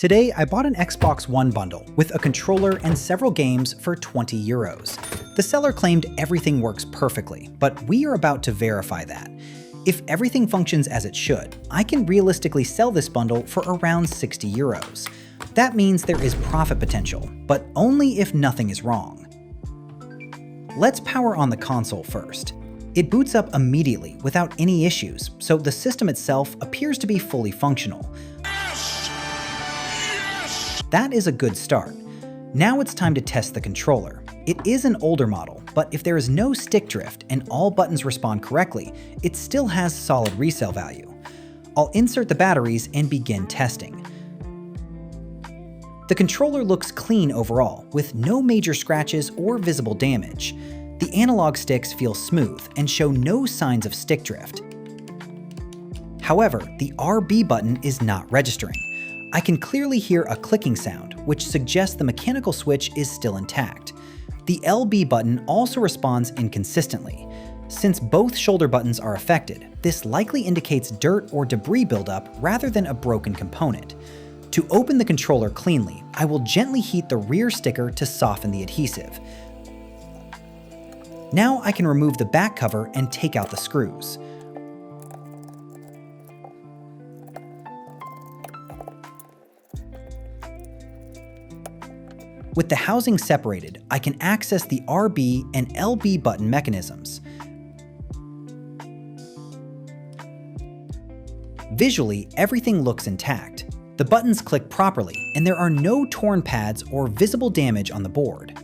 Today, I bought an Xbox One bundle with a controller and several games for 20 euros. The seller claimed everything works perfectly, but we are about to verify that. If everything functions as it should, I can realistically sell this bundle for around 60 euros. That means there is profit potential, but only if nothing is wrong. Let's power on the console first. It boots up immediately without any issues, so the system itself appears to be fully functional. That is a good start. Now it's time to test the controller. It is an older model, but if there is no stick drift and all buttons respond correctly, it still has solid resale value. I'll insert the batteries and begin testing. The controller looks clean overall, with no major scratches or visible damage. The analog sticks feel smooth and show no signs of stick drift. However, the RB button is not registering. I can clearly hear a clicking sound, which suggests the mechanical switch is still intact. The LB button also responds inconsistently. Since both shoulder buttons are affected, this likely indicates dirt or debris buildup rather than a broken component. To open the controller cleanly, I will gently heat the rear sticker to soften the adhesive. Now I can remove the back cover and take out the screws. With the housing separated, I can access the RB and LB button mechanisms. Visually, everything looks intact. The buttons click properly, and there are no torn pads or visible damage on the board.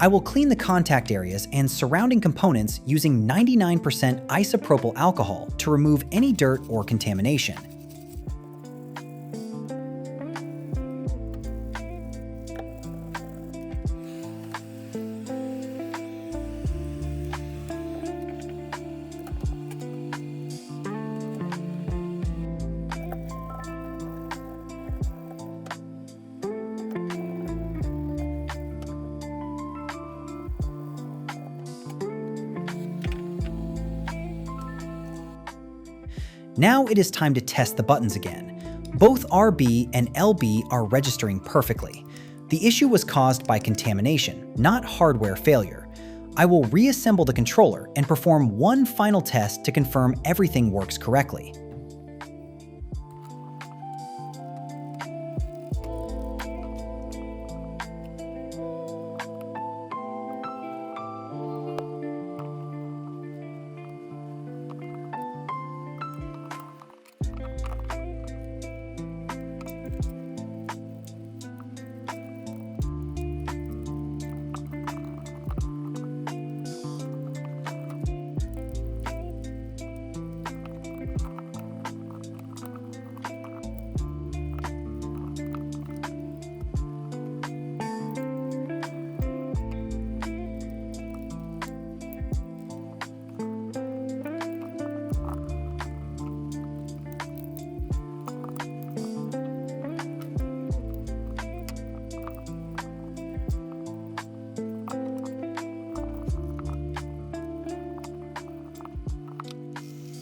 I will clean the contact areas and surrounding components using 99% isopropyl alcohol to remove any dirt or contamination. Now it is time to test the buttons again. Both RB and LB are registering perfectly. The issue was caused by contamination, not hardware failure. I will reassemble the controller and perform one final test to confirm everything works correctly.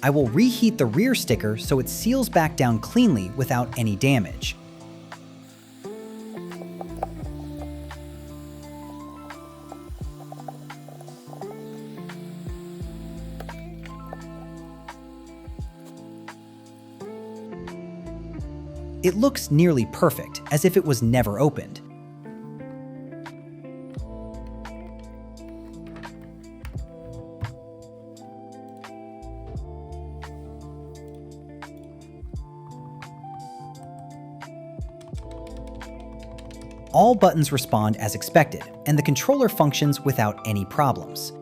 I will reheat the rear sticker so it seals back down cleanly without any damage. It looks nearly perfect, as if it was never opened. All buttons respond as expected, and the controller functions without any problems.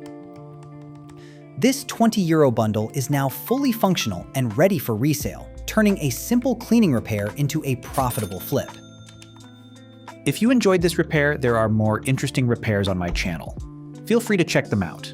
This 20 euro bundle is now fully functional and ready for resale, turning a simple cleaning repair into a profitable flip. If you enjoyed this repair, there are more interesting repairs on my channel. Feel free to check them out.